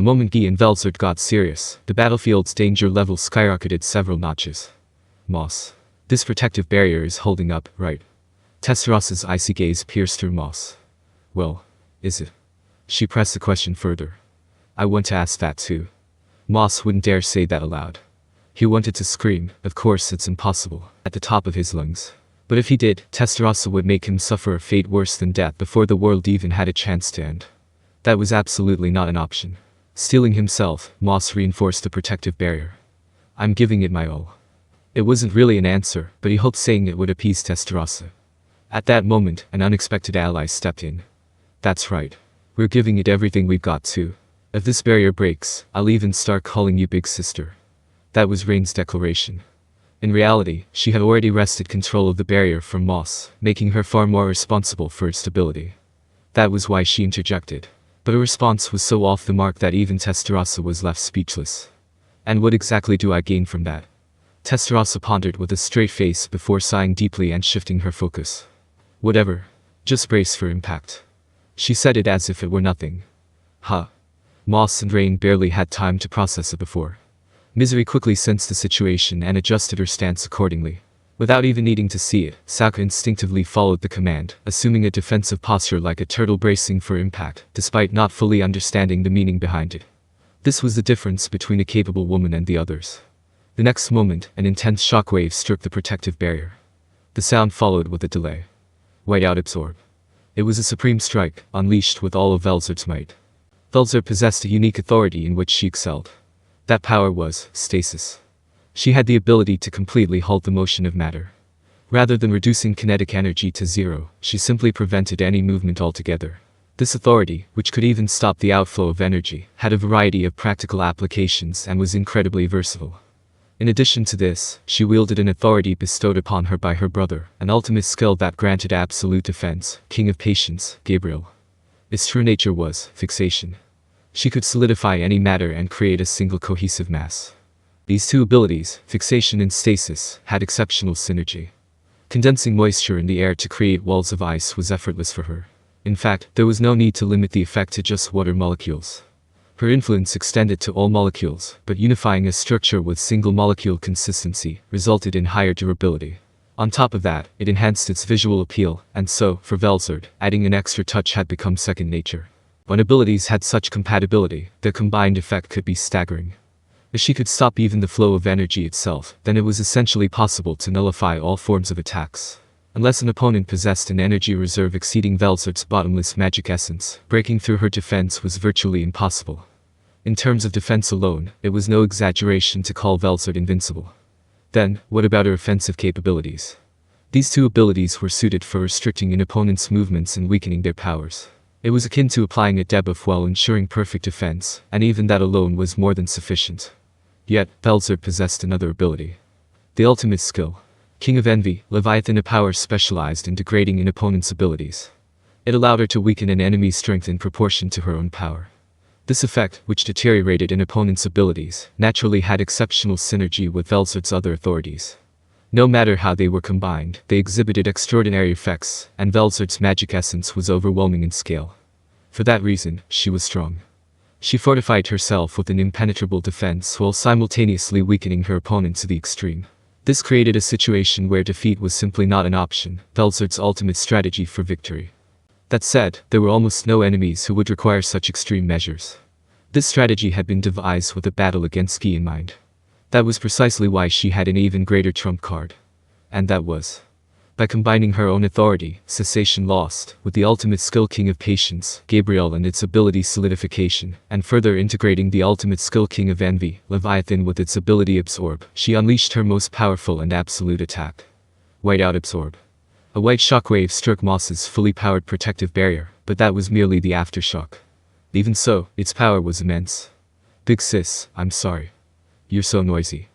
The moment Guy and Velzard got serious, the battlefield's danger level skyrocketed several notches. Moss. This protective barrier is holding up, right? Tensuras's icy gaze pierced through Moss. Well, is it? She pressed the question further. I want to ask that too. Moss wouldn't dare say that aloud. He wanted to scream, of course it's impossible, at the top of his lungs. But if he did, Tensura would make him suffer a fate worse than death before the world even had a chance to end. That was absolutely not an option. Steeling himself, Moss reinforced the protective barrier. I'm giving it my all. It wasn't really an answer, but he hoped saying it would appease Tensura. At that moment, an unexpected ally stepped in. That's right. We're giving it everything we've got too. If this barrier breaks, I'll even start calling you Big Sister. That was Rain's declaration. In reality, she had already wrested control of the barrier from Moss, making her far more responsible for its stability. That was why she interjected. But her response was so off the mark that even Tensura was left speechless. And what exactly do I gain from that? Tensura pondered with a straight face before sighing deeply and shifting her focus. Whatever. Just brace for impact. She said it as if it were nothing. Huh. Moss and Rain barely had time to process it before. Misery quickly sensed the situation and adjusted her stance accordingly. Without even needing to see it, Saka instinctively followed the command, assuming a defensive posture like a turtle bracing for impact, despite not fully understanding the meaning behind it. This was the difference between a capable woman and the others. The next moment, an intense shockwave struck the protective barrier. The sound followed with a delay. Whiteout Absorb. It was a supreme strike, unleashed with all of Velzard's might. Velzard possessed a unique authority in which she excelled. That power was stasis. She had the ability to completely halt the motion of matter. Rather than reducing kinetic energy to zero, she simply prevented any movement altogether. This authority, which could even stop the outflow of energy, had a variety of practical applications and was incredibly versatile. In addition to this, she wielded an authority bestowed upon her by her brother, an ultimate skill that granted absolute defense, King of Patience, Gabriel. Its true nature was fixation. She could solidify any matter and create a single cohesive mass. These two abilities, fixation and stasis, had exceptional synergy. Condensing moisture in the air to create walls of ice was effortless for her. In fact, there was no need to limit the effect to just water molecules. Her influence extended to all molecules, but unifying a structure with single molecule consistency resulted in higher durability. On top of that, it enhanced its visual appeal, and so, for Velzard, adding an extra touch had become second nature. When abilities had such compatibility, their combined effect could be staggering. If she could stop even the flow of energy itself, then it was essentially possible to nullify all forms of attacks. Unless an opponent possessed an energy reserve exceeding Velzard's bottomless magic essence, breaking through her defense was virtually impossible. In terms of defense alone, it was no exaggeration to call Velzard invincible. Then, what about her offensive capabilities? These two abilities were suited for restricting an opponent's movements and weakening their powers. It was akin to applying a debuff while ensuring perfect defense, and even that alone was more than sufficient. Yet, Velzard possessed another ability. The ultimate skill. King of Envy, Leviathan, a power specialized in degrading an opponent's abilities. It allowed her to weaken an enemy's strength in proportion to her own power. This effect, which deteriorated an opponent's abilities, naturally had exceptional synergy with Velzard's other authorities. No matter how they were combined, they exhibited extraordinary effects, and Velzard's magic essence was overwhelming in scale. For that reason, she was strong. She fortified herself with an impenetrable defense while simultaneously weakening her opponent to the extreme. This created a situation where defeat was simply not an option, Velzard's ultimate strategy for victory. That said, there were almost no enemies who would require such extreme measures. This strategy had been devised with a battle against Guy in mind. That was precisely why she had an even greater trump card. And that was, by combining her own authority, Cessation Lost, with the ultimate skill King of Patience, Gabriel, and its ability Solidification, and further integrating the ultimate skill King of Envy, Leviathan, with its ability Absorb, she unleashed her most powerful and absolute attack. Whiteout Absorb. A white shockwave struck Moss's fully powered protective barrier, but that was merely the aftershock. Even so, its power was immense. Big sis, I'm sorry. You're so noisy.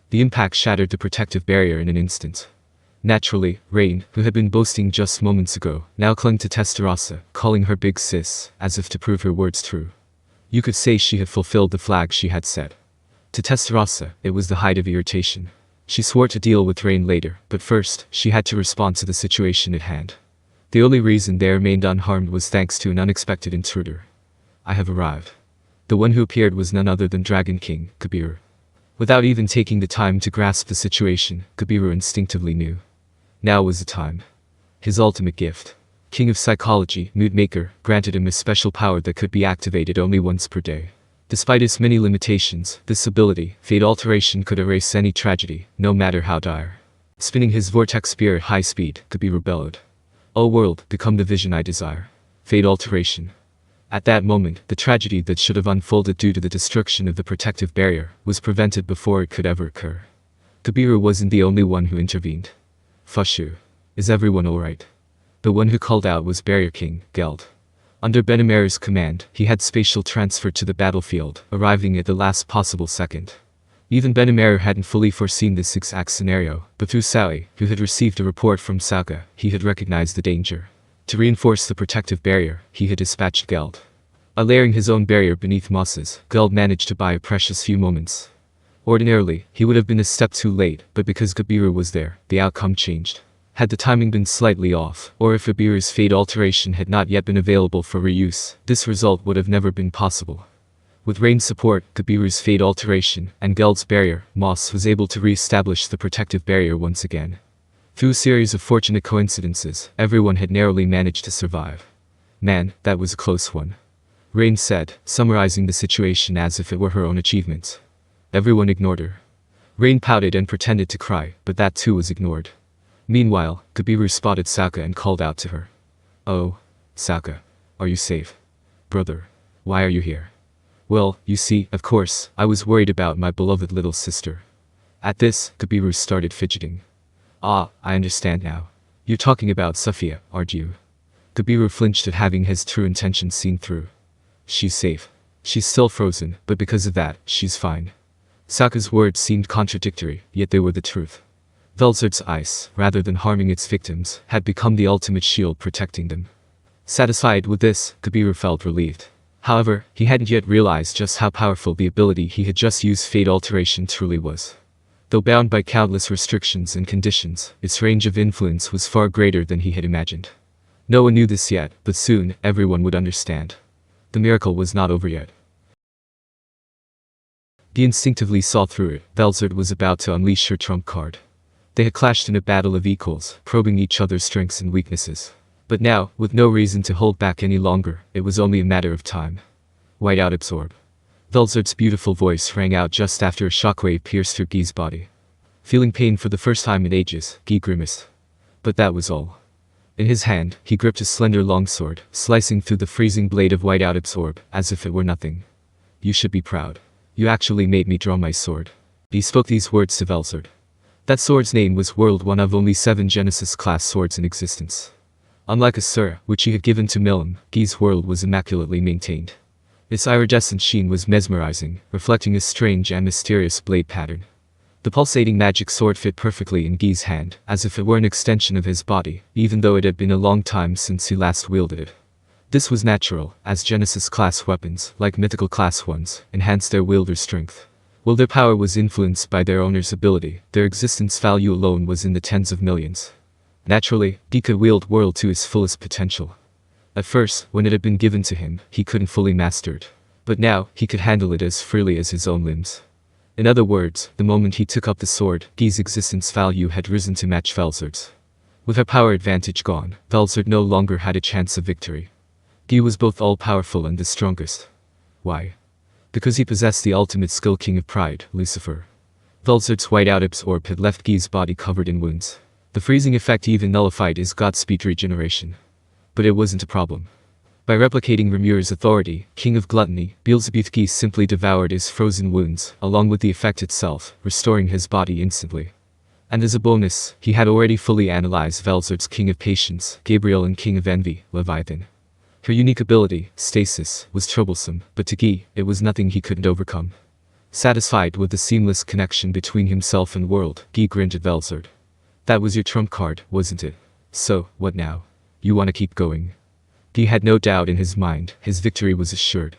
The impact shattered the protective barrier in an instant. Naturally, Rain, who had been boasting just moments ago, now clung to Tensura, calling her Big Sis, as if to prove her words true. You could say she had fulfilled the flag she had set. To Tensura, it was the height of irritation. She swore to deal with Rain later, but first, she had to respond to the situation at hand. The only reason they remained unharmed was thanks to an unexpected intruder. I have arrived. The one who appeared was none other than Dragon King, Kabiru. Without even taking the time to grasp the situation, Kabiru instinctively knew. Now was the time. His ultimate gift. King of Psychology, Moodmaker, granted him a special power that could be activated only once per day. Despite its many limitations, this ability, Fate Alteration, could erase any tragedy, no matter how dire. Spinning his vortex spear at high speed, Kabiru bellowed. "O world, become the vision I desire." Fate Alteration. At that moment, the tragedy that should have unfolded due to the destruction of the protective barrier was prevented before it could ever occur. Kabiru wasn't the only one who intervened. "Fushu. Is everyone alright?" The one who called out was Barrier King, Geld. Under Benemer's command, he had spatial transferred to the battlefield, arriving at the last possible second. Even Benemer hadn't fully foreseen this exact scenario, but through Saoi, who had received a report from Sauka, he had recognized the danger. To reinforce the protective barrier, he had dispatched Geld. By layering his own barrier beneath mosses, Geld managed to buy a precious few moments. Ordinarily, he would have been a step too late, but because Kabiru was there, the outcome changed. Had the timing been slightly off, or if Kabiru's Fate Alteration had not yet been available for reuse, this result would have never been possible. With Rain's support, Kabiru's Fate Alteration, and Geld's barrier, Moss was able to re-establish the protective barrier once again. Through a series of fortunate coincidences, everyone had narrowly managed to survive. "Man, that was a close one," Rain said, summarizing the situation as if it were her own achievement. Everyone ignored her. Rain pouted and pretended to cry, but that too was ignored. Meanwhile, Kabiru spotted Sauka and called out to her. "Oh, Sauka. Are you safe? Brother. Why are you here?" "Well, you see, of course, I was worried about my beloved little sister." At this, Kabiru started fidgeting. "Ah, I understand now. You're talking about Sophia, aren't you?" Kabiru flinched at having his true intentions seen through. "She's safe. She's still frozen, but because of that, she's fine." Sauka's words seemed contradictory, yet they were the truth. Velzard's ice, rather than harming its victims, had become the ultimate shield protecting them. Satisfied with this, Kabiru felt relieved. However, he hadn't yet realized just how powerful the ability he had just used, Fate Alteration, truly was. Though bound by countless restrictions and conditions, its range of influence was far greater than he had imagined. No one knew this yet, but soon, everyone would understand. The miracle was not over yet. He instinctively saw through it. Velzard was about to unleash her trump card. They had clashed in a battle of equals, probing each other's strengths and weaknesses. But now, with no reason to hold back any longer, it was only a matter of time. Whiteout Absorb. Velzard's beautiful voice rang out just after a shockwave pierced through Guy's body. Feeling pain for the first time in ages, Guy grimaced. But that was all. In his hand, he gripped a slender longsword, slicing through the freezing blade of Whiteout Absorb, as if it were nothing. "You should be proud. You actually made me draw my sword." He spoke these words to Velzard. That sword's name was World, one of only 7 Genesis-class swords in existence. Unlike Asura, which he had given to Milim, Guy's World was immaculately maintained. Its iridescent sheen was mesmerizing, reflecting a strange and mysterious blade pattern. The pulsating magic sword fit perfectly in Guy's hand, as if it were an extension of his body, even though it had been a long time since he last wielded it. This was natural, as Genesis-class weapons, like mythical-class ones, enhanced their wielder's strength. While their power was influenced by their owner's ability, their existence value alone was in the tens of millions. Naturally, Guy could wield World to his fullest potential. At first, when it had been given to him, he couldn't fully master it. But now, he could handle it as freely as his own limbs. In other words, the moment he took up the sword, Guy's existence value had risen to match Velzard's. With her power advantage gone, Velzard no longer had a chance of victory. Guy was both all-powerful and the strongest. Why? Because he possessed the ultimate skill, King of Pride, Lucifer. Velzard's Whiteout Absorb had left Guy's body covered in wounds. The freezing effect even nullified his Godspeed regeneration. But it wasn't a problem. By replicating Remuer's authority, King of Gluttony, Beelzebub Guy simply devoured his frozen wounds, along with the effect itself, restoring his body instantly. And as a bonus, he had already fully analyzed Velzard's King of Patience, Gabriel, and King of Envy, Leviathan. Her unique ability, Stasis, was troublesome, but to Guy, it was nothing he couldn't overcome. Satisfied with the seamless connection between himself and World, Guy grinned at Velzard. "That was your trump card, wasn't it? So, what now? You want to keep going?" Guy had no doubt in his mind, his victory was assured.